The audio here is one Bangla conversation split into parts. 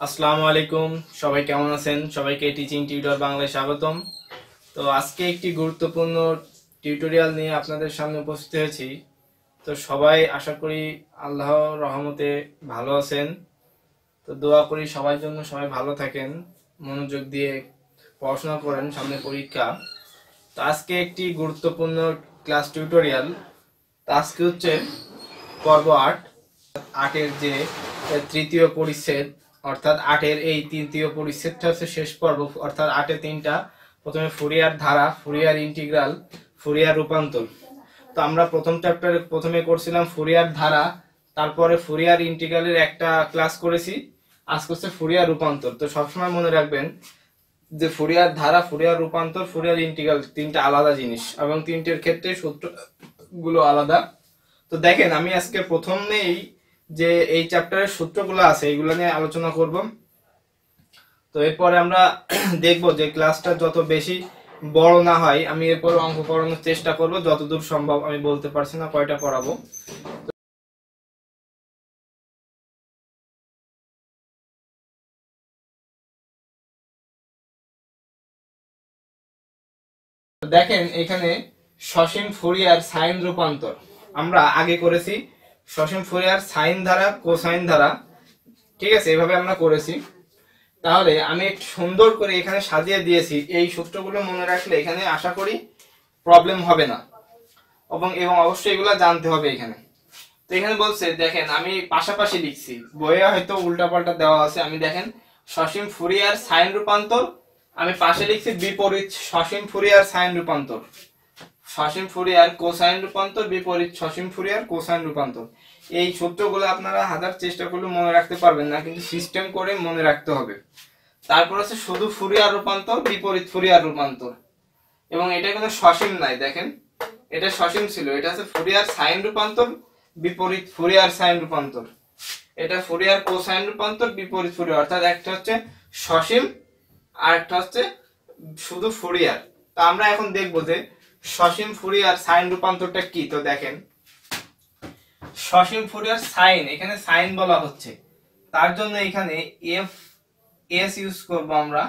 আসসালামু আলাইকুম। সবাই কেমন আছেন? সবাইকে টিচিং টিউটর বাংলায় স্বাগতম। তো আজকে একটি গুরুত্বপূর্ণ টিউটোরিয়াল নিয়ে আপনাদের সামনে উপস্থিত হয়েছি। তো সবাই আশা করি আল্লাহর রহমতে ভালো আছেন। তো দোয়া করি সবার জন্য সবাই ভালো থাকেন, মনোযোগ দিয়ে পড়াশোনা করেন, সামনে পরীক্ষা। তো আজকে একটি গুরুত্বপূর্ণ ক্লাস টিউটোরিয়াল। তো আজকে হচ্ছে পর্ব 8 যে তৃতীয় পরিচ্ছেদ, অর্থাৎ 8 এই তৃতীয় পরিচ্ছেদটা হচ্ছে শেষ পর্ব। অর্থাৎ 3টা, প্রথমে ফুরিয়ার ধারা, ফুরিয়ার ইন্টিগ্রাল, ফুরিয়ার রূপান্তর। তো আমরা প্রথম চ্যাপ্টারে প্রথমে করছিলাম ফুরিয়ার ধারা, তারপরে ফুরিয়ার ইন্টিগ্রালের একটা ক্লাস করেছি, আজকে হচ্ছে ফুরিয়ার রূপান্তর। তো সবসময় মনে রাখবেন যে ফুরিয়ার ধারা, ফুরিয়ার রূপান্তর, ফুরিয়ার ইন্টিগ্রাল তিনটা আলাদা জিনিস এবং তিনটের ক্ষেত্রে সূত্রগুলো আলাদা। তো দেখেন, আমি আজকে প্রথমেই যে এই চ্যাপ্টারের সূত্রগুলো আছে এইগুলো নিয়ে আলোচনা করব। তো এরপরে আমরা দেখব যে ক্লাসটা যত বেশি বড় না হয়, আমি এরপর অঙ্ক পড়ানোর চেষ্টা করব যতদূর সম্ভব। আমি বলতে পারছি না কয়টা পড়াবো। দেখেন এখানে সসীম ফুরিয়ার সাইন রূপান্তর আমরা আগে করেছি। সসীম ফুরিয়ার সাইন ধারা, কোসাইন ধারা, ঠিক আছে, এভাবে আমরা করেছি। তাহলে আমি একটু সুন্দর করে এখানে সাজিয়ে দিয়েছি। এই সূত্রগুলো মনে রাখলে এখানে আশা করি প্রবলেম হবে না, এবং অবশ্যই এগুলো জানতে হবে এখানে। তো এখানে বলছে, দেখেন আমি পাশাপাশি লিখছি, বইয়ে হয়তো উল্টাপাল্টা দেওয়া আছে। আমি দেখেন সসীম ফুরিয়ার সাইন রূপান্তর, আমি পাশে লিখছি বিপরীত সসীম ফুরিয়ার সাইন রূপান্তর, সসীম ফুরিয়ার কোসাইন রূপান্তর, বিপরীত সসীম ফুরিয়ার কোসাইন রূপান্তর। এই সূত্রগুলো আপনারা হাজার চেষ্টা করলে মনে রাখতে পারবেন না, কিন্তু সিস্টেম করে মনে রাখতে হবে। তারপর আছে শুধু ফুরিয়ার রূপান্তর, বিপরীত ফুরিয়ার রূপান্তর, এবং এটা কিন্তু সসীম নাই। দেখেন এটা সসীম ছিল, এটা আছে ফুরিয়ার সাইন রূপান্তর, বিপরীত ফুরিয়ার সাইন রূপান্তর। এটা ফুরিয়ার কোসাইন রূপান্তর, বিপরীত ফুরিয়ার, অর্থাৎ একটা হচ্ছে সসীম আর একটা হচ্ছে শুধু ফুরিয়ার। তা আমরা এখন দেখবো যে সসীম ফুরিয়ার সাইন রূপান্তরটা কি। তো দেখেন সসীম ফুরিয়ার সাইন, এখানে সাইন বলা হচ্ছে, তার জন্য এখানে এফ এস ইউজ করব আমরা,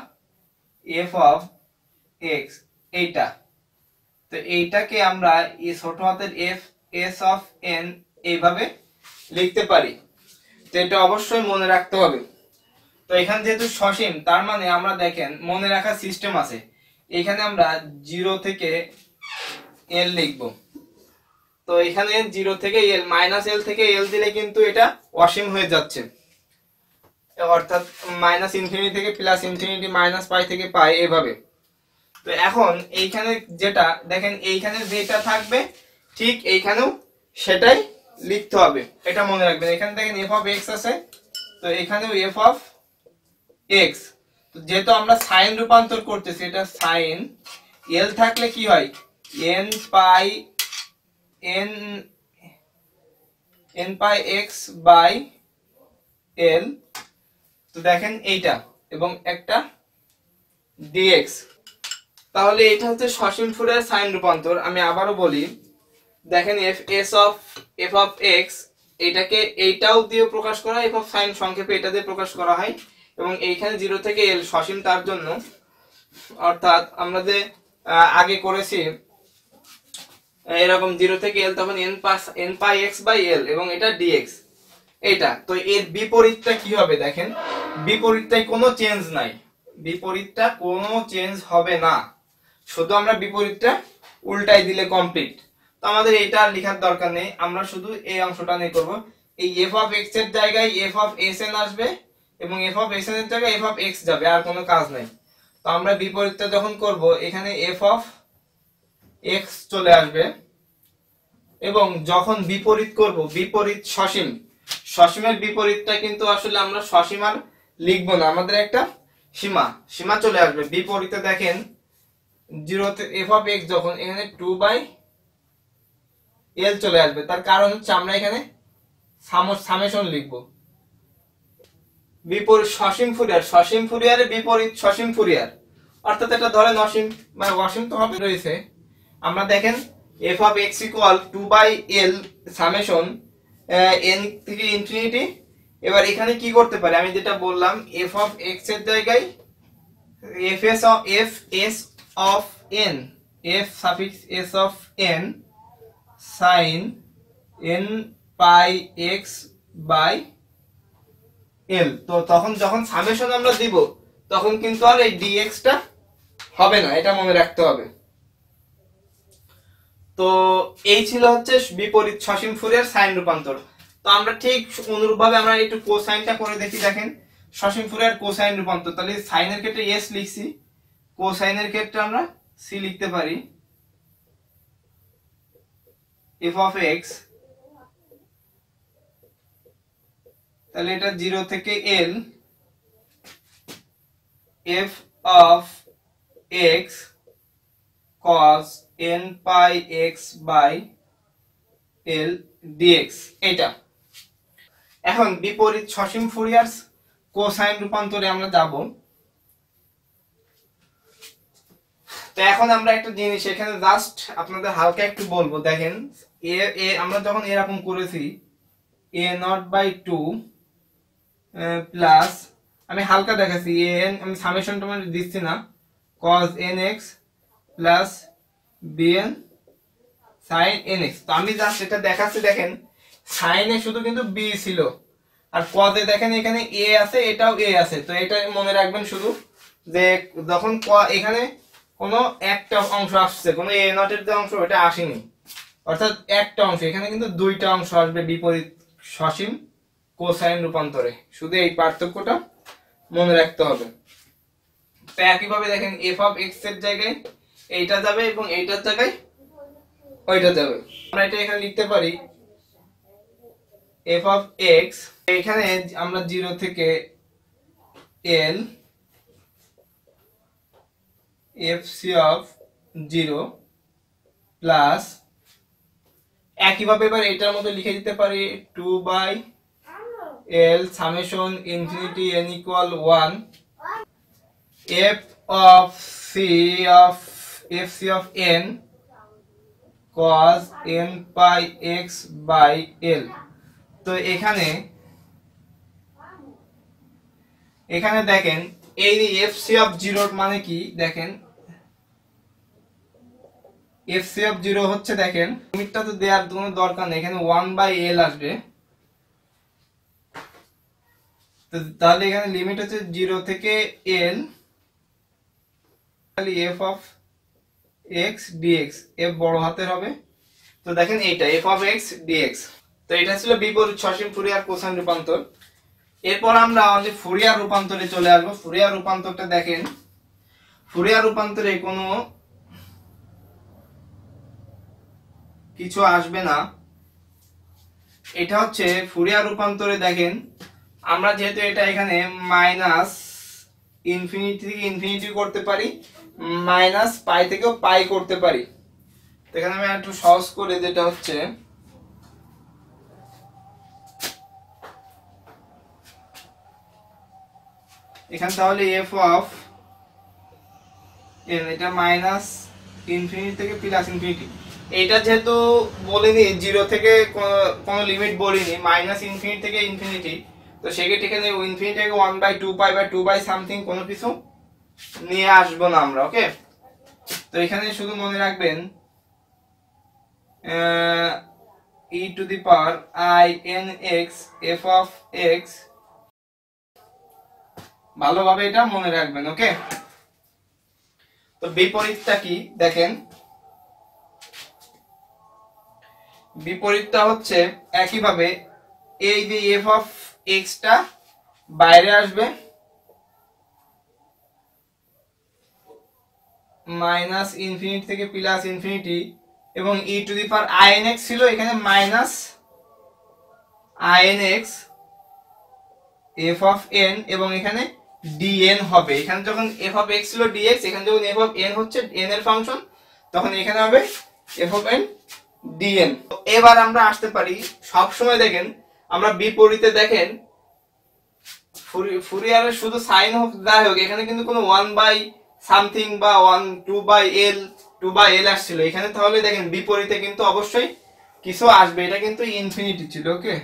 এফ অফ এক্স এইটা। তো এইটাকে আমরা ছোট হাতের এফ এস অফ এন এইভাবে লিখতে পারি। তো এটা অবশ্যই মনে রাখতে হবে। তো এখানে যেহেতু সসীম, তার মানে আমরা দেখেন মনে রাখার সিস্টেম আছে। এখানে আমরা 0 থেকে এল লিখব। তো এখানে 0 থেকে এল, মাইনাস এল থেকে এল দিলে কিন্তু এটা অসীম হয়ে যাচ্ছে, অর্থাৎ মাইনাস ইনফিনিটি থেকে প্লাস ইনফিনিটি, মাইনাস পাই থেকে পাই, এভাবে। তো এখন এইখানে যেটা দেখেন, এইখানে যেটা থাকবে ঠিক এইখানেও সেটাই লিখতে হবে, এটা মনে রাখবেন। এখানে দেখেন এফ অফ এক্স আছে, তো এখানেও এফ অফ এক্স। তো যেহেতু আমরা সাইন রূপান্তর করতেছি, এটা সাইন এল থাকলে কি হয়, n pi n n pi x by l. তো দেখেন এইটা এবং একটা ডিএক্স। তাহলে এটা হচ্ছে সসীম ফুরিয়ার সাইন রূপান্তর। আমি আবারও বলি, দেখেন এফ অফ এক্স, এটাকে এইটাও দিয়ে প্রকাশ করা হয়, এফ অফ সাইন সংক্ষেপে এটা দিয়ে প্রকাশ করা হয়, এবং এইখানে 0 থেকে এল সসীম, তার জন্য অর্থাৎ আমরা যে আগে করেছি এরকম 0 থেকে এল, তখন n pi x by l, এবং এটা ডিএক্স এইটা। তো এর বিপরীতটা কি হবে, দেখেন বিপরীতটাই কোনো চেঞ্জ নাই, বিপরীতটা কোনো চেঞ্জ হবে না, শুধু আমরা বিপরীতটা উল্টাই দিলে কমপ্লিট। তো আমাদের এটা আর লেখার দরকার নেই, আমরা শুধু এই অংশটা নিয়ে করব। এই এফ অফ এক্স এর জায়গায় এফ অফ এস এন আসবে, এবং এফ অফ এস এন এর জায়গায় এফ অফ এক্স যাবে, আর কোনো কাজ নাই। তো আমরা বিপরীতটা যখন করব, এখানে এফ অফ এক্স চলে আসবে, এবং যখন বিপরীত করব, বিপরীত সসীম, সসীমের বিপরীতটা কিন্তু আসলে আমরা সসীম আর লিখবো না, আমাদের একটা সীমা চলে আসবে বিপরীতে। দেখেন 0 তে এফ অফ এক্স, যখন এখানে 2 বাই এল চলে আসবে, তার কারণ হচ্ছে আমরা এখানে সামেশন লিখব। বিপরীত সসীম ফুরিয়ার, সসীম ফুরিয়ারের বিপরীত সসীম ফুরিয়ার, অর্থাৎ এটা ধরেন অসীম বা অসীম তো হবে রয়েছে। আমরা দেখেন f of x equal 2 by l summation n থেকে ইনফিনিটি এবার এখানে কি করতে পারি, আমি যেটা বললাম এফ অফ এক্স এর জায়গায় f s of n, f suffix s of n sine n pi x by l. তো তখন যখন সামেশন আমরা দিব তখন কিন্তু আর এই ডিএক্স টা হবে না, এটা মনে রাখতে হবে। তো এই ছিল হচ্ছে বিপরীত সসীম ফুরিয়ার সাইন রূপান্তর। তো আমরা ঠিক অনুরূপভাবে আমরা একটু কোসাইনটা করে দেখি। দেখেন সসীম ফুরিয়ার কোসাইন রূপান্তর, তাহলে সাইনের ক্ষেত্রে এস লিখছি, কোসাইনের ক্ষেত্রে আমরা সি লিখতে পারি। এফ অফ এক্স, তাহলে এটা 0 থেকে এল, f of x cos n pi x by L dx. এটা এখন বিপরীত সসীম ফুরিয়ার কোসাইন রূপান্তরে আমরা যাব। তো এখন আমরা একটা জিনিস এখানে জাস্ট আপনাদের হালকা একটু বলবো। দেখেন আমরা যখন এরকম করেছি এ নট বাই 2 প্লাস, আমি হালকা দেখাচ্ছি এন, আমি সামেশনটা মানে দিচ্ছি না, cos nx plus bn sin nx। তো আমি জাস্ট এটা দেখাচ্ছি। দেখেন সাইনে শুধু কিন্তু b ছিল, আর cos এ দেখেন এখানে a আছে, এটাও a আছে। তো এটা মনে রাখবেন শুধু যে যখন এখানে কোনো একটা অংশ আসছে, কোনো a নট এর যে অংশ ওটা আসেনি, অর্থাৎ একটা অংশ, এখানে কিন্তু দুইটা অংশ আসবে বিপরীত সসীম কোসাইন রূপান্তরে। শুধু এই পার্থক্যটা মনে রাখতে হবে। তো একইভাবে দেখেন এফ অফ এক্স এর জায়গায় এইটা যাবে এবং এইটার জায়গায় ওইটা যাবে। আমরা এটা এখানে লিখতে পারি এফ অফ এক্স, এখানে আমরা 0 থেকে এল এফ সি অফ 0 প্লাস, একইভাবে এবার এটার মধ্যে লিখে দিতে পারি 2 by l summation infinity n equal 1 f of c of f c of n cos n pi x by l। তো এখানে দেখেন এই এফ সি অফ 0 মানে কি, দেখেন এফ সি অফ 0 হচ্ছে, দেখেন লিমিটটা তো দেওয়ার কোনো দরকার নেই, এখানে 1 বাই l আসবে। তাহলে এখানে লিমিট হচ্ছে 0 থেকে l, তাহলে f of x dx, f বড় হাতের হবে। তো দেখেন এইটা f অফ x dx। তো এটা ছিল বিপরীত সসীম ফুরিয়ার কোসাইন রূপান্তর। এরপর আমরা আমাদের ফুরিয়ার রূপান্তরে চলে আসবো। ফুরিয়ার রূপান্তরটা দেখেন, ফুরিয়ার রূপান্তরে কোনো কিছু আসবে না। এটা হচ্ছে ফুরিয়ার রূপান্তরে দেখেন আমরা যেহেতু এটা এখানে মাইনাস ইনফিনিটি থেকে ইনফিনিটি করতে পারি, মাইনাস পাই থেকেও পাই করতে পারি। তো এখানে আমি একটু সহজ করে, যেটা হচ্ছে এখানে তাহলে এফ অফ এন, এটা মাইনাস ইনফিনিটি থেকে প্লাস ইনফিনিটি। এটা যেহেতু বলিনি 0 থেকে কোনো লিমিট বলিনি, মাইনাস ইনফিনিটি থেকে ইনফিনিটি, তো সেক্ষেত্রে এখানে ইনফিনিটি থেকে 1 বাই 2 পাই বা 2 বাই সামথিং কোনো কিছু নিয়ে আসবো না আমরা। ওকে, তো এখানে শুধু মনে রাখবেন e two the power i n x f of x, ভালোভাবে এটা মনে রাখবেন। ওকে, তো বিপরীতটা কি দেখেন, বিপরীতটা হচ্ছে একইভাবে এই যে f অফ x টা বাইরে আসবে, মাইনাস ইনফিনিটি থেকে প্লাস ইনফিনিটি, এবং e two the power inx ছিল, এখানে minus inx f of n, এবং এখানে dn হবে। এখানে যখন f অফ x ছিল dx, এখানে যখন f অফ n হচ্ছে n এর ফাংশন, তখন এখানে হবে f অফ n dn। এবার আমরা আসতে পারি, সব সময় দেখেন আমরা বিপরীতে দেখেন ফুরিয়ারের শুধু সাইন হোক যাই হোক, এখানে কিন্তু কোনো 1 বাই সামথিং বা 2 বাই l আসছিল এখানে, তাহলে দেখেন বিপরীতে কিন্তু অবশ্যই কিছু আসবে। এটা কিন্তু ইনফিনিটি ছিল। ওকে,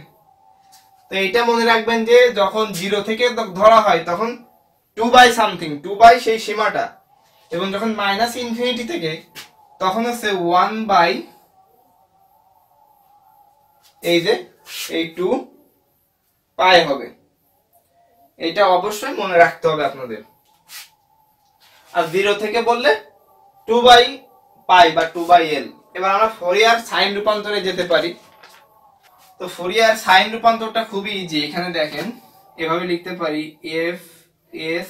তো এইটা মনে রাখবেন যে যখন 0 থেকে ধরা হয় তখন 2 বাই সামথিং, 2 বাই সেই সীমাটা, এবং যখন মাইনাস ইনফিনিটি থেকে তখন হচ্ছে 1 বাই এই যে এই 2 পাই হবে। এটা অবশ্যই মনে রাখতে হবে আপনাদের। আর 0 থেকে বললে 2 বাই পাই বা 2 বাই এল। এবার আমরা ফোরিয়ার সাইন রূপান্তরে যেতে পারি। তো ফোরিয়ার সাইন রূপান্তরটা খুবই ইজি। এখানে দেখেন এভাবে লিখতে পারি f s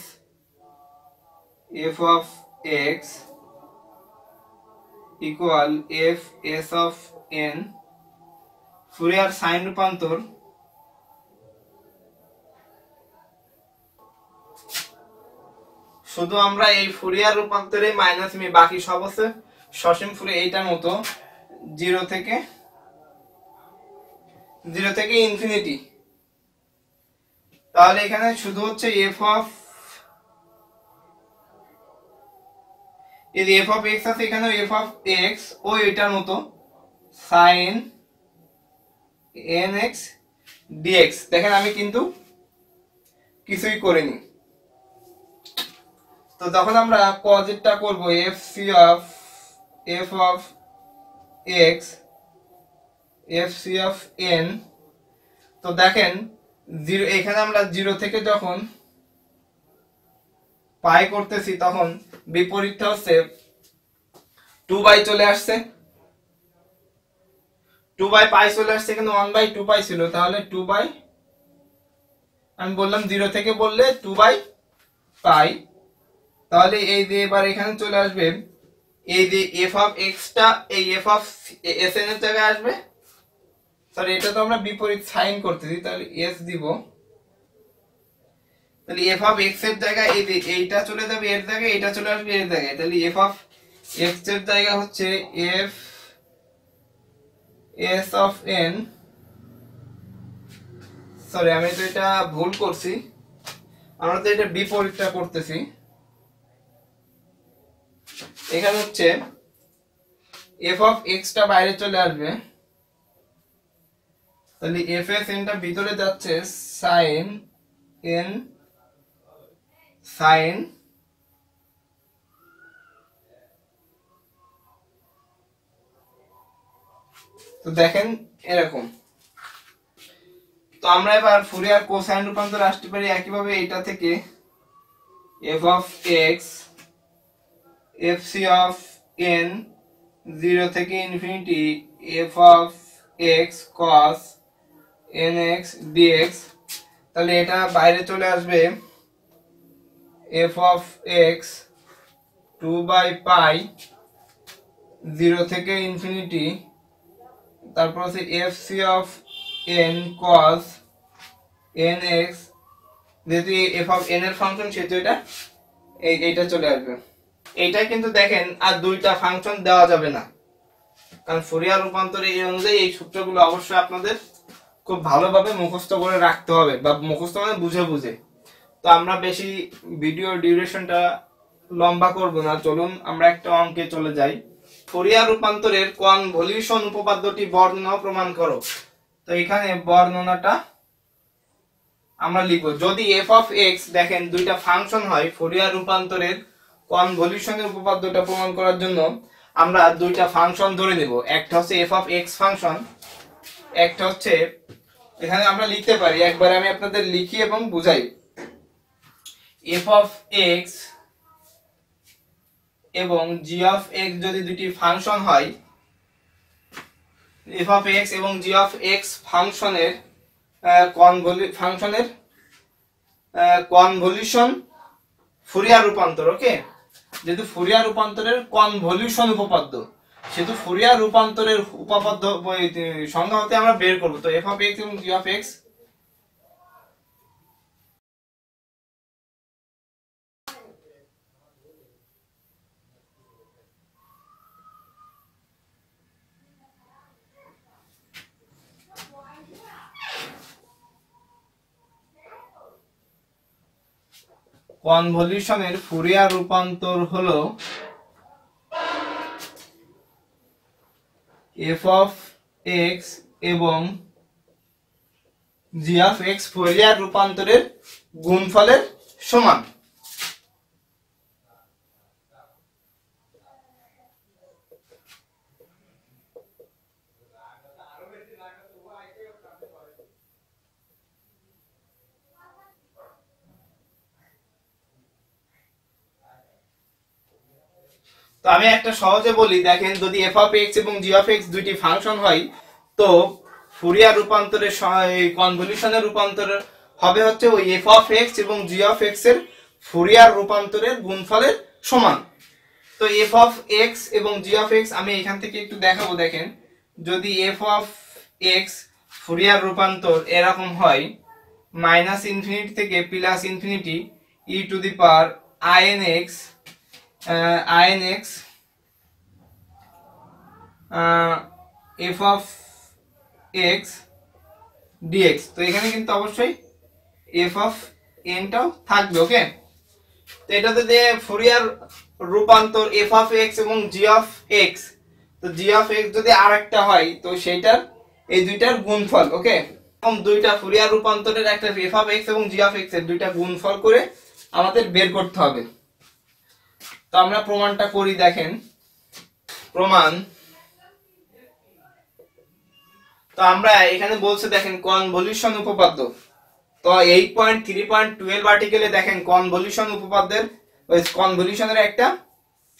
f of x equal f s of n. Fourier sine রূপান্তর শুধু আমরা এই ফুরিয়ার রূপান্তরে মাইনাস নিয়ে, বাকি সব হচ্ছে সসীম ফুরিয়ার এইটার মতো 0 থেকে ইনফিনিটি। তাহলে এখানে শুধু হচ্ছে এফ অফ এক্স আছে, এখানে এফ অফ এক্স ও এটার মতো সাইন এন এক্স ডিএক্স। দেখেন আমি কিন্তু কিছুই করিনি। তো তখন আমরা পজিটটা করব f c of f of x f c of n. তো দেখেন 0, এখানে আমরা 0 থেকে যখন পাই করতেছি তখন বিপরীতটা হচ্ছে 2 বাই চলে আসছে, 2 বাই পাই চলে আসছে, এখানে 1 বাই 2 পাই ছিল, তাহলে 2 বাই, আমি বললাম 0 থেকে বললে 2 বাই পাই। তাহলে এই যে এবার এখানে চলে আসবে এই যে এফ অফ এক্সটা এই এফ অফ এস এন এর জায়গায় আসবে। তাহলে এটা তো আমরা বিপরীত সাইন করতেছি, তাহলে এস দিব। তাহলে এফ অফ এক্স এর জায়গায় এই যে এইটা চলে যাবে এর জায়গায়, এটা চলে আসবে এর জায়গায়। তাহলে এফ অফ এক্স এর জায়গা হচ্ছে F s of N. Sorry আমি তো এটা ভুল করছি, আমরা তো এটা বিপরীতটা করতেছি। এখানে হচ্ছে এফ অফ এক্সটা বাইরে চলে আসবে, তাহলে এফ এস এনটা ভিতরে যাচ্ছে সাইন এন সাইন তো দেখেন এরকম। তো আমরা এবার ফুরিয়ার কোসাইন রূপান্তর আসতে পারি একইভাবে এটা থেকে f of x f c of n 0 থেকে infinity f of x cos n x dx. তাহলে এটা বাইরে চলে আসবে f of x 2 by pi 0 থেকে ইনফিনিটি, তারপর হচ্ছে f c of n cos n x, যেহেতু এফ অফ এন এর ফাংশন সেহেতু এটা এইটা চলে আসবে। এইটা কিন্তু দেখেন আর দুইটা ফাংশন দেওয়া যাবে না, কারণ ফুরিয়ার রূপান্তরে এই অনুযায়ী এই সূত্রগুলো অবশ্যই আপনাদের খুব ভালোভাবে মুখস্থ করে রাখতে হবে, বা মুখস্থ মানে বুঝে বুঝে। তো আমরা বেশি ভিডিও ডিউরেশনটা লম্বা করব না, চলুন আমরা একটা অঙ্কে চলে যাই। ফুরিয়ার রূপান্তরের কনভলিউশন উপপাদ্যটি বর্ণনা প্রমাণ করো। তো এখানে বর্ণনাটা আমরা লিখব, যদি এফ অফ এক্স দেখেন দুইটা ফাংশন হয়, ফুরিয়ার রূপান্তরের কনভলিউশনের উপপাদ্যটা প্রমাণ করার জন্য আমরা দুইটা ফাংশন ধরে নেব। একটা হচ্ছে এফ অফ এক্স ফাংশন, একটা হচ্ছে, এখানে আমরা লিখতে পারি, একবার আমি আপনাদের লিখি এবং বুঝাই। এফ অফ এক্স এবং জি অফ এক্স যদি দুটি ফাংশন হয়, এফ অফ এক্স এবং জি অফ এক্স ফাংশনের কনভলিউশন ফুরিয়ার রূপান্তর, ওকে, যেহেতু ফুরিয়ার রূপান্তরের কনভলিউশন উপপাদ্য, সেহেতু ফুরিয়ার রূপান্তরের উপপাদ্য সংজ্ঞা হতে আমরা বের করব। তো এফ অফ এক্স এবং জি অফ এক্স কনভলিউশনের ফুরিয়ার রূপান্তর হলো এফ অফ এক্স এবং জি অফ এক্স ফুরিয়ার রূপান্তরের গুণফলের সমান। তো আমি একটা সহজে বলি, দেখেন যদি এফ অফ এক্স এবং জি অফ এক্স দুইটি ফাংশন হয়, তো ফুরিয়ার রূপান্তরের কনভলিউশনের রূপান্তর হবে হচ্ছে ওই এফ অফ এক্স এবং জি অফ এক্স এর ফুরিয়ার রূপান্তরের গুণফলের সমান। তো এফ অফ এক্স এবং জি অফ এক্স আমি এখান থেকে একটু দেখাবো। দেখেন যদি এফ অফ এক্স ফুরিয়ার রূপান্তর এরকম হয় মাইনাস ইনফিনিটি থেকে plus infinity e to the power i n x f of x dx, তো এখানে কিন্তু অবশ্যই এফ অফ এনটাও থাকবে। ওকে, তো এটা যদি ফুরিয়ার রূপান্তর এফ অফ এক্স এবং জি অফ এক্স, তো জি অফ এক্স যদি আরেকটা হয় তো সেটার এই দুইটার গুণফল। ওকে, এরকম দুইটা ফুরিয়ার রূপান্তরের একটা এফ অফ এক্স এবং জি অফ এক্স এর দুইটা গুণফল করে আমাদের বের করতে হবে। তো আমরা প্রমাণটা করি। দেখেন প্রমাণ, তো আমরা এখানে বলছে দেখেন কনভলিউশন উপপাদ্য। তো 8.3.12 আর্টিকেলে দেখেন কনভলিউশন উপপাদ্যের ওই কনভলিউশনের একটা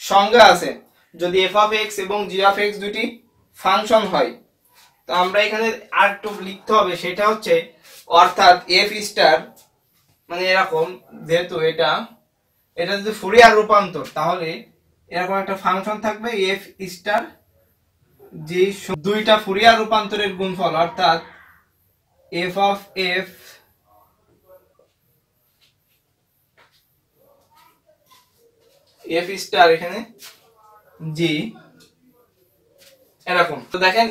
সংজ্ঞা আছে, যদি এফ অফ এক্স এবং জি অফ এক্স দুটি ফাংশন হয়। তো আমরা এখানে আর একটু লিখতে হবে, সেটা হচ্ছে অর্থাৎ এফ স্টার মানে এরকম, যেহেতু এটা যদি ফুরিয়ার রূপান্তর, তাহলে এরকম একটা ফাংশন থাকবে এফ স্টার যে দুইটা ফুরিয়ার রূপান্তরের গুণফল, অর্থাৎ এফ অফ এফ স্টার এখানে জি এরকম। তো দেখেন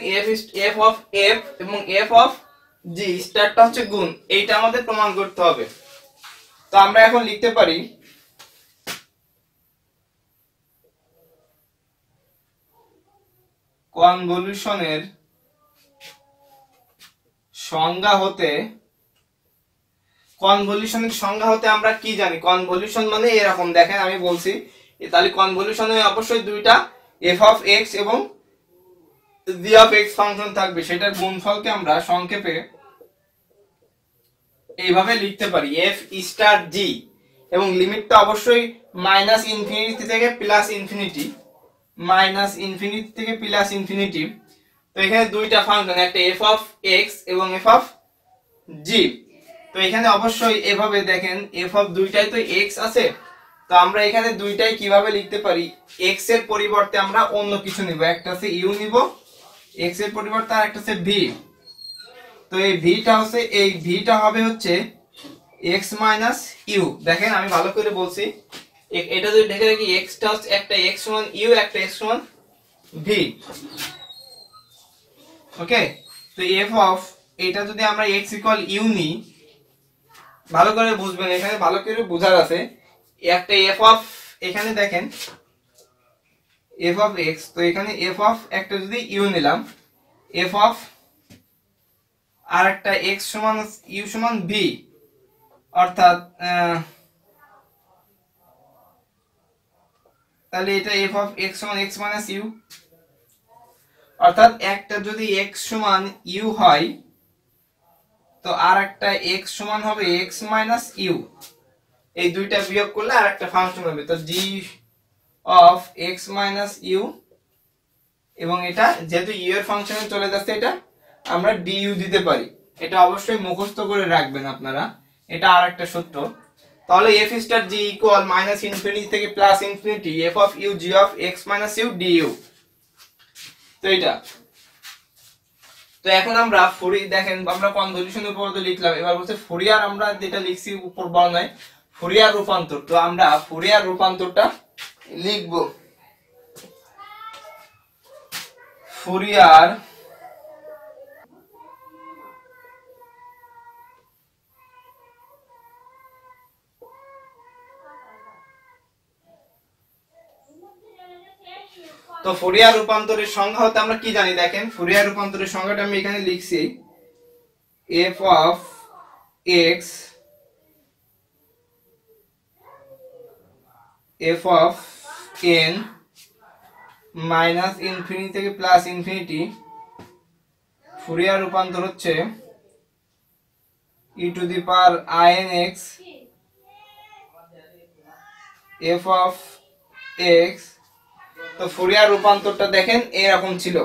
এফ অফ এফ এবং এফ অফ জি স্টারটা হচ্ছে গুণ, এইটা আমাদের প্রমাণ করতে হবে। তো আমরা এখন লিখতে পারি কনভলিউশনের সংজ্ঞা হতে আমরা কি জানি? কনভলিউশন মানে এরকম, দেখেন আমি বলছি, তাহলে কনভলিউশনে অবশ্যই দুইটা এফ অফ এক্স এবং জি অফ এক্স ফাংশন থাকবে, সেটার গুণফলকে আমরা সংক্ষেপে এইভাবে লিখতে পারি এফ স্টার জি, এবং লিমিটটা অবশ্যই মাইনাস ইনফিনিটি থেকে প্লাস ইনফিনিটি, তো এখানে দুইটা ফাংশন, একটা এফ অফ এক্স এবং এফ অফ জি। তো এখানে অবশ্যই এভাবে দেখেন এফ অফ দুইটাই তো এক্স আছে, তো আমরা এখানে দুইটাই কিভাবে লিখতে পারি, এক্স এর পরিবর্তে আমরা অন্য কিছু নিব, একটা আছে ইউ নিব এক্স এর পরিবর্তে, আর একটা আছে ভি। তো এই ভিটা হবে হচ্ছে এক্স মাইনাস ইউ। দেখেন আমি ভালো করে বলছি, এটা যদি দেখে রাখি এক্সটা হচ্ছে একটা এক্স সমান ইউ, একটা এক্স সমান ভি। ওকে, তো এফ অফ এটা যদি আমরা এক্স ইকুয়াল ইউ নিই, ভালো করে বুঝবেন, এখানে ভালো করে বোঝার আছে, একটা এফ অফ এখানে দেখেন এফ অফ এক্স, তো এখানে এফ অফ একটা যদি ইউ নিলাম, এফ অফ আর একটা এক্স সমান ইউ সমান ভি, অর্থাৎ তাহলে এটা এফ অফ এক্স সমান এক্স মাইনাস ইউ, অর্থাৎ একটা যদি এক্স সমান ইউ হয় তো আর একটা এক্স সমান হবে এক্স মাইনাস ইউ, এই দুইটা বিয়োগ করলে আর একটা ফাংশন হবে, তো g of x minus you, এবং এটা যেহেতু ইউ এর ফাংশনে চলে যাচ্ছে এটা আমরা ডিইউ দিতে পারি। এটা অবশ্যই মুখস্থ করে রাখবেন আপনারা, এটা আর একটা সূত্র। তাহলে f star g equal minus infinity থেকে plus infinity f of u g of x minus u du. তো এটা, তো এখন আমরা দেখেন আমরা কনভলিউশন উপপাদ্য লিখলাম, এবার বলছে ফুরিয়ার, আমরা যেটা লিখছি উপর বর্ণনায় ফুরিয়ার রূপান্তর, তো আমরা ফুরিয়ার রূপান্তরটা লিখব। ফুরিয়ার তো ফুরিয়ার রূপান্তরের সংজ্ঞা হতে আমরা কি জানি? দেখেন ফুরিয়ার রূপান্তরের সংজ্ঞাটা আমি এখানে লিখছি, f of x f of n minus infinity থেকে প্লাস ইনফিনিটি ফুরিয়ার রূপান্তর হচ্ছে e to the power i n x f of x. তো ফুরিয়ার রূপান্তরটা দেখেন এরকম ছিল।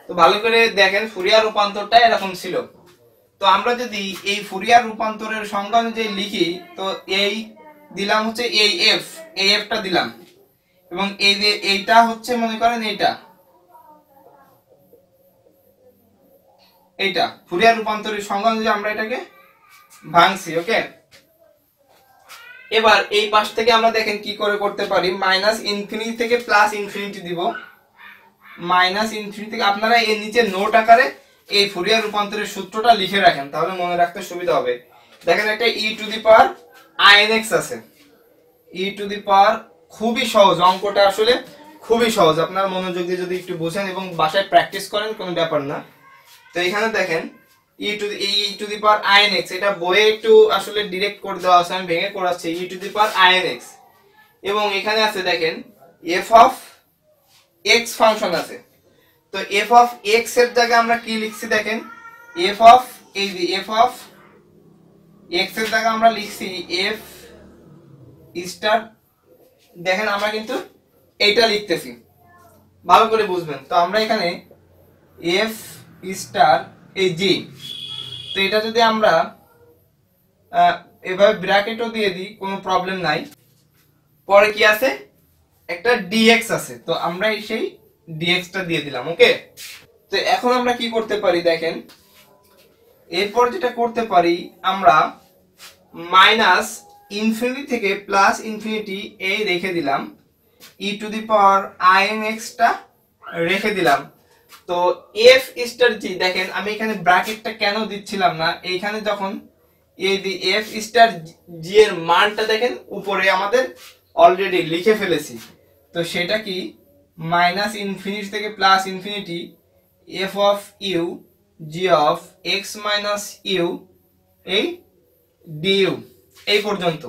তো ভালো করে দেখেন ফুরিয়ার রূপান্তরটা এরকম ছিল। তো আমরা যদি এই ফুরিয়ার রূপান্তরের সংজ্ঞা অনুযায়ী লিখি, তো এই দিলাম হচ্ছে এই এফটা দিলাম, এবং এই যে এইটা হচ্ছে মনে করেন এইটা ফুরিয়ার রূপান্তরের সংজ্ঞা অনুযায়ী আমরা এটাকে ভাঙছি। ওকে, এবার এই পাশ থেকে আমরা দেখেন কি করে করতে পারি, মাইনাস ইনফিনিটি থেকে প্লাস ইনফিনিটি দিব। মাইনাস ইনফিনিটি থেকে আপনারা এর নিচে নোট আকারে এই ফুরিয়ার রূপান্তরের সূত্রটা লিখে রাখেন, তাহলে মনে রাখতে সুবিধা হবে। দেখেন একটা ই টু দি পাওয়ার inx আছে, ই টু দি পাওয়ার, খুবই সহজ অঙ্কটা, আসলে খুবই সহজ। আপনারা মনোযোগ দিয়ে যদি একটু বোঝেন এবং বাসায় প্র্যাকটিস করেন কোনো ব্যাপার না। তো এখানে দেখেন ই টু দি পাওয়ার inx, এটা বইয়ে একটু আসলে ডিরেক্ট করে দেওয়া আছে, আমি ভেঙে করাচ্ছি। ই টু দি পাওয়ার inx, এবং এখানে আছে দেখেন এফ অফ এক্স ফাংশন আছে। তো এফ অফ এক্স এর জায়গায় আমরা কি লিখছি দেখেন, এফ অফ এক্স এর জায়গায় আমরা লিখছি এফ স্টার। দেখেন আমরা কিন্তু এইটা লিখতেছি, ভালো করে বুঝবেন। তো আমরা এখানে এফ স্টার এই জি, তো এটা যদি আমরা এভাবে ব্র্যাকেটও দিয়ে দিই কোনো প্রবলেম নাই। পরে কি আছে, একটা ডিএক্স আছে, তো আমরা সেই ডিএক্সটা দিয়ে দিলাম। ওকে, তো এখন আমরা কি করতে পারি দেখেন, এরপর যেটা করতে পারি আমরা মাইনাস ইনফিনিটি থেকে প্লাস ইনফিনিটি এই রেখে দিলাম, ই টু দি পাওয়ার inx টা রেখে দিলাম। তো এফ স্টার জি, দেখেন আমি এখানে ব্র্যাকেটটা কেন দিচ্ছিলাম না, এইখানে যখন এই দি এফ স্টার জি এর মানটা দেখেন উপরে আমাদের অলরেডি লিখে ফেলেছি। তো সেটা কি, মাইনাস ইনফিনিটি থেকে plus infinity f of u g of x minus u এই ডিইউ, এই পর্যন্ত।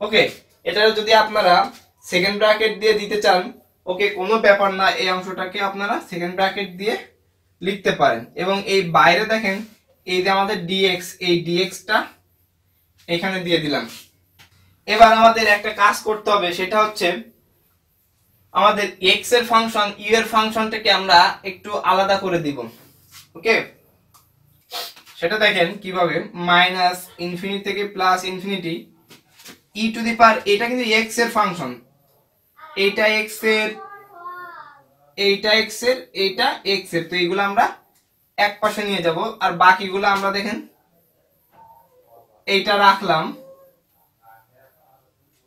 ওকে, এটা যদি আপনারা সেকেন্ড ব্র্যাকেট দিয়ে দিতে চান, ওকে কোনো ব্যাপার না, এই অংশটাকে আপনারা সেকেন্ড ব্র্যাকেট দিয়ে লিখতে পারেন। এবং এই বাইরে দেখেন এই যে আমাদের ডিএক্স, এই ডিএক্সটা এখানে দিয়ে দিলাম। এবার আমাদের একটা কাজ করতে হবে, সেটা হচ্ছে আমাদের এক্স এর ফাংশন ইউ এর ফাংশনটাকে আমরা একটু আলাদা করে দিব। ওকে, সেটা দেখেন কিভাবে, মাইনাস ইনফিনিটি থেকে plus infinity e to the power, এটা কিন্তু এক্স এর ফাংশন, এইটা এক্স এর, এইটা এক্স এর, এইটা এক্স এর, তো এইগুলো আমরা এক পাশে নিয়ে যাব, আর বাকিগুলো আমরা দেখেন এইটা রাখলাম,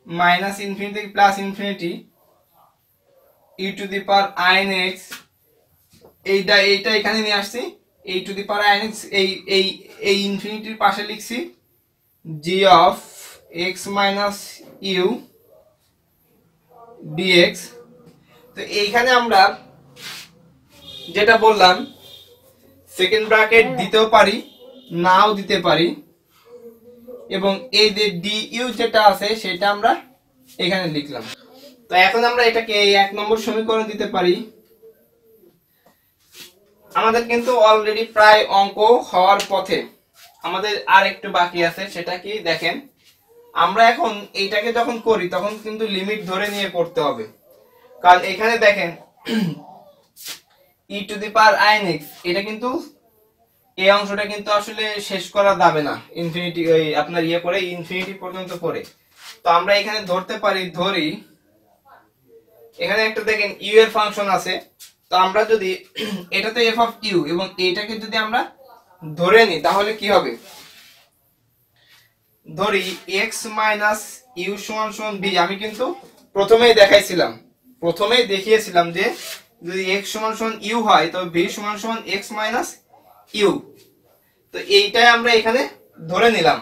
মাইনাস ইনফিনিটি থেকে plus infinity e to the power inx, এইটা এখানে নিয়ে আসছি, ই টু দি পাওয়ার inx, এই ইনফিনিটির পাশে লিখছি g of x minus u dx. তো এইখানে আমরা যেটা বললাম সেকেন্ড ব্র্যাকেট দিতেও পারি, নাও দিতে পারি, এবং এই যে ডিইউ যেটা আছে সেটা আমরা এখানে লিখলাম। তো এখন আমরা এটাকে এক নম্বর সমীকরণ দিতে পারি। আমাদের কিন্তু অলরেডি প্রায় অঙ্ক হওয়ার পথে, আমাদের আর একটু বাকি আছে। সেটা কি দেখেন, আমরা এখন এইটাকে যখন করি তখন কিন্তু লিমিট ধরে নিয়ে করতে হবে, কারণ এখানে দেখেন ই টু দি পাওয়ার inx, এটা কিন্তু এই অংশটা কিন্তু আসলে শেষ করা যাবে না, ইনফিনিটি আপনার ইয়ে করে ইনফিনিটি পর্যন্ত করে। তো আমরা এখানে ধরতে পারি, ধরি এখানে একটা দেখেন ইউ এর ফাংশন আছে। তো আমরা যদি এটা তো এফ অফ ইউ, এবং এইটাকে যদি আমরা ধরে নিই তাহলে কি হবে, ধরি এক্স মাইনাস ইউ সমান সমান বি। আমি কিন্তু প্রথমেই দেখিয়েছিলাম যে যদি এক্স সমান সমান ইউ হয় তো বি সমান সমান এক্স মাইনাস ইউ। তো এইটাই আমরা এখানে ধরে নিলাম।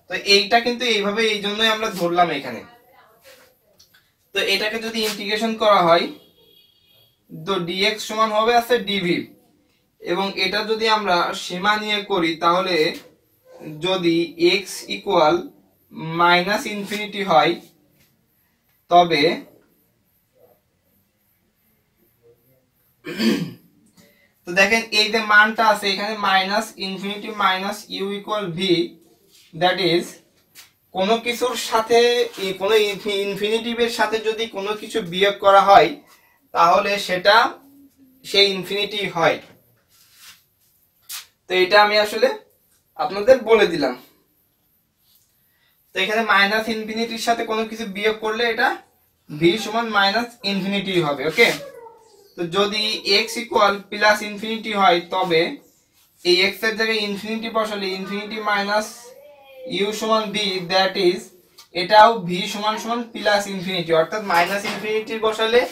তো এইটা কিন্তু এইভাবে, এই জন্যই আমরা ধরলাম এখানে। তো এটাকে যদি ইন্টিগ্রেশন করা হয় তো dx সমান হবে আছে dv, এবং এটা যদি আমরা সীমা নিয়ে করি তাহলে যদি x ইকুয়াল মাইনাস ইনফিনিটি হয় তবে তো দেখেন এই যে মানটা আছে এখানে minus infinity minus u equal v, that is কোনো কিছুর সাথে কোনো ইনফিনিটিভের সাথে যদি কোনো কিছু বিয়োগ করা হয় তাহলে সেটা সেই ইনফিনিটি হয়। তো এটা আমি আসলে আপনাদের বলে দিলাম। তো এখানে মাইনাস ইনফিনিটির সাথে কোনো কিছু বিয়োগ করলে এটা ভি সমান মাইনাস ইনফিনিটি হবে। ওকে, তো যদি x ইকুয়াল প্লাস ইনফিনিটি হয় তবে এই x এর জায়গায় ইনফিনিটি বসালে ইনফিনিটি মাইনাস ইউ সমান ভি, দ্যাট ইজ এটাও ভি সমান সমান প্লাস ইনফিনিটি, অর্থাৎ মাইনাস ইনফিনিটি বসালে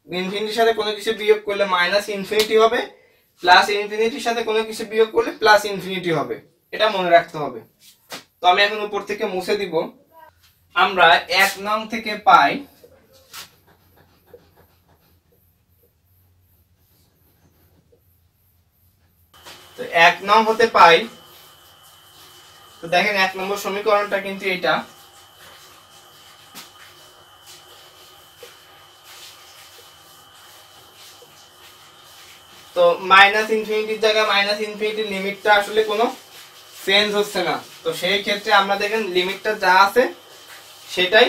ইনফিনিটির সাথে কোনো কিছু বিয়োগ করলে মাইনাস ইনফিনিটি হবে, প্লাস ইনফিনিটির সাথে কোনো কিছু বিয়োগ করলে প্লাস ইনফিনিটি হবে। এটা মনে রাখতে হবে। তো আমি এখন উপর থেকে মুছে দিব। আমরা 1 নং থেকে পাই তো 1 নং হতে পাই, তো দেখেন 1 নম্বর সমীকরণটা কিন্তু এটা। তো মাইনাস ইনফিনিটির জায়গায় মাইনাস ইনফিনিটির লিমিটটা আসলে কোনো চেঞ্জ হচ্ছে না, তো সেই ক্ষেত্রে আমরা দেখেন লিমিটটা যা আছে সেটাই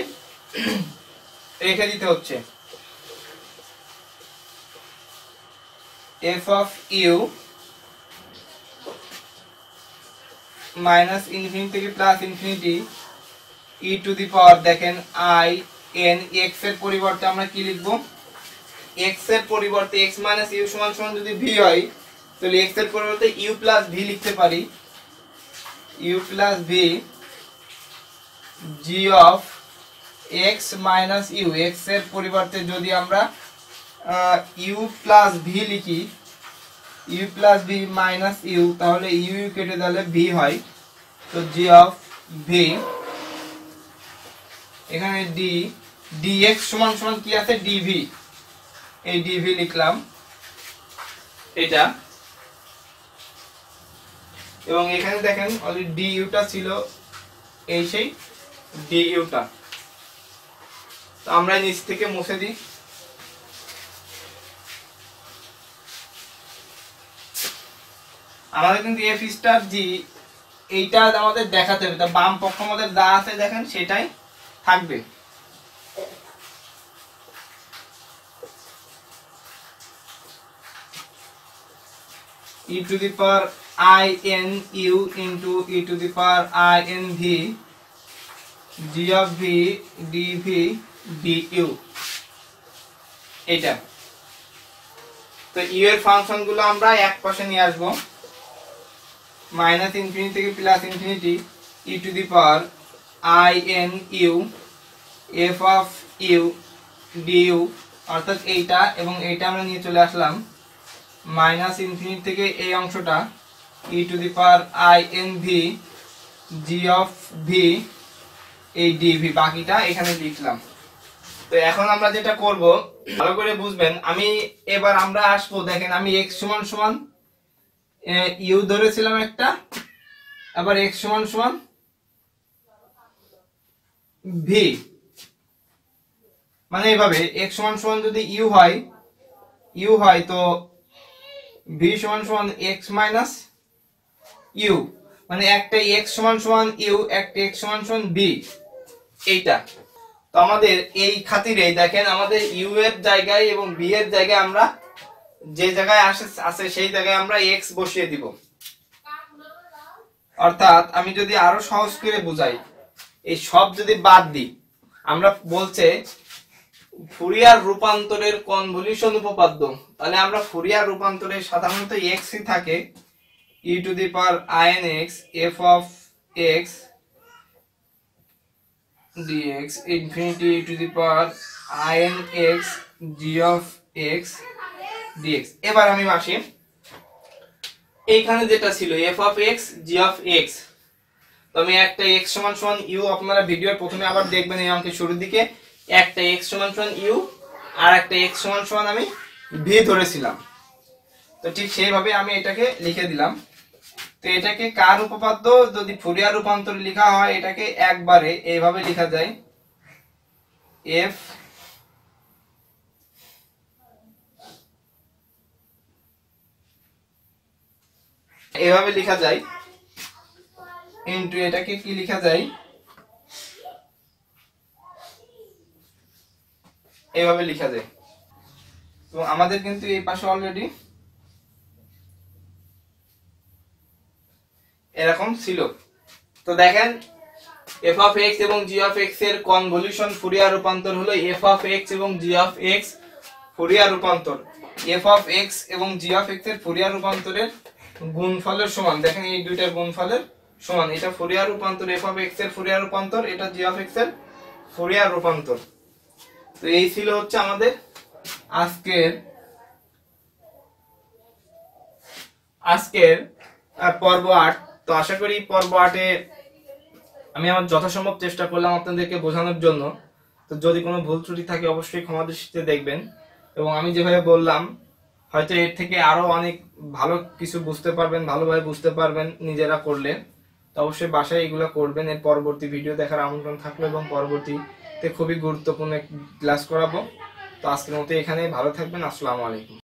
রেখে দিতে হচ্ছে। F of u minus infinity থেকে plus infinity e to the power, দেখেন আই এন, এক্স এর পরিবর্তে আমরা কি লিখবো, এক্স এর পরিবর্তে এক্স মাইনাস ইউ সমান সমান যদি ভি হয় তাহলে এক্স এর পরিবর্তে ইউ প্লাস ভি লিখতে পারি, u plus v g of x minus u, x এর পরিবর্তে যদি আমরা ইউ প্লাস ভি লিখি, u plus v minus u, তাহলে ইউ ইউ কেটে দিলে ভি হয়, তো জি অফ ভি, এখানে ডি ডিএক্স সমান সমান কি আছে ডিভি, এই ডিভি লিখলাম এটা, এবং এখানে দেখেন অলরেডি ডি ইউটা ছিল এই সেই ডি ইউটা। তো আমরা নিচ থেকে মুছে দিই। আমাদের কিন্তু এফ স্টার জি এইটা আমাদের দেখাতে হবে, তা বাম পক্ষ আমাদের যা আছে দেখেন সেটাই থাকবে। e to the power I n u into e to the power I n v g of v dv du, এটা। তো ইউ এর ফাংশন গুলো আমরা এক পাশে নিয়ে আসবো, মাইনাস ইনফিনিটি থেকে plus infinity e to the power i n u f of u du, অর্থাৎ এইটা এবং এইটা আমরা নিয়ে চলে আসলাম মাইনাস ইনফিনিটি থেকে এই অংশটা e to the power i n v g of v এই ডিভি, বাকিটা এখানে লিখলাম। তো এখন আমরা যেটা করব ভালো করে বুঝবেন, আমি এবার আমরা আসবো, দেখেন আমি x সমান সমান ইউ ধরেছিলাম একটা, আবার x সমান সমান ভি, মানে এইভাবে x সমান সমান যদি ইউ হয় তো ভি সমান সমান x মাইনাস ইউ, মানে একটা x সমান সমান ইউ, একটা x সমান সমান বি, এইটা। তো আমাদের এই খাতিরে দেখেন আমাদের ইউ এর জায়গায় এবং বি এর জায়গায় আমরা যে জায়গায় আছে সেই জায়গায় আমরা x বসিয়ে দিব। অর্থাৎ আমি যদি আরো সহজ করে বুঝাই, এই সব যদি বাদ দিই, আমরা বলছে ফুরিয়ার রূপান্তরের কনভলিউশন উপপাদ্য, তাহলে আমরা ফুরিয়ার রূপান্তরে সাধারণত x ই থাকে, e two the power inx f of x dx infinity e to the power inx g of x dx। এবার আমি আসি এইখানে যেটা ছিল f of x g of x, তো আমি একটা x সমান সমান u, আপনারা ভিডিওর প্রথমে আবার দেখবেন এই অঙ্কের শুরুর দিকে একটা x সমান সমান u আর একটা x সমান সমান আমি v ধরেছিলাম। তো ঠিক সেইভাবে আমি এটাকে লিখে দিলাম। তো এটাকে কার উপপাদ্য যদি ফুরিয়ার রূপান্তরে লেখা হয়, এটাকে একবারে এইভাবে লেখা যায়, এফ এভাবে লেখা যায় ইনটু এটাকে কি লেখা যায়, এভাবে লেখা যায়। তো আমাদের কিন্তু এই পাশে অলরেডি এরকম ছিল। তো দেখেন এফ অফ এক্স এবং জি অফ এক্স এর কনভলিউশন ফুরিয়ার রূপান্তর হলো এফ অফ এক্স এবং জি অফ এক্স ফুরিয়ার রূপান্তর। এফ অফ এক্স এবং জি অফ এক্স এর ফুরিয়ার রূপান্তরের গুণফলের সমান। দেখেন এই দুইটার গুণফলের সমান। এটা ফুরিয়ার রূপান্তর, এফ অফ এক্স এর ফুরিয়ার রূপান্তর, এটা জি অফ এক্স এর ফুরিয়ার রূপান্তর। তো এই ছিল হচ্ছে আমাদের আজকের পর্ব 8। তো আশা করি পর্ব 8-এ আমি আমার যথাসম্ভব চেষ্টা করলাম আপনাদেরকে বোঝানোর জন্য। তো যদি কোনো ভুল ত্রুটি থাকে অবশ্যই ক্ষমা দৃষ্টিতে দেখবেন। এবং আমি যেভাবে বললাম হয়তো এর থেকে আরো অনেক ভালো কিছু বুঝতে পারবেন, ভালোভাবে বুঝতে পারবেন নিজেরা করলে। তো অবশ্যই বাসায় এগুলো করবেন। এর পরবর্তী ভিডিও দেখার আমন্ত্রণ থাকলো এবং পরবর্তীতে খুবই গুরুত্বপূর্ণ ক্লাস করাবো। তো আজকের মতো এখানে, ভালো থাকবেন। আসসালামু আলাইকুম।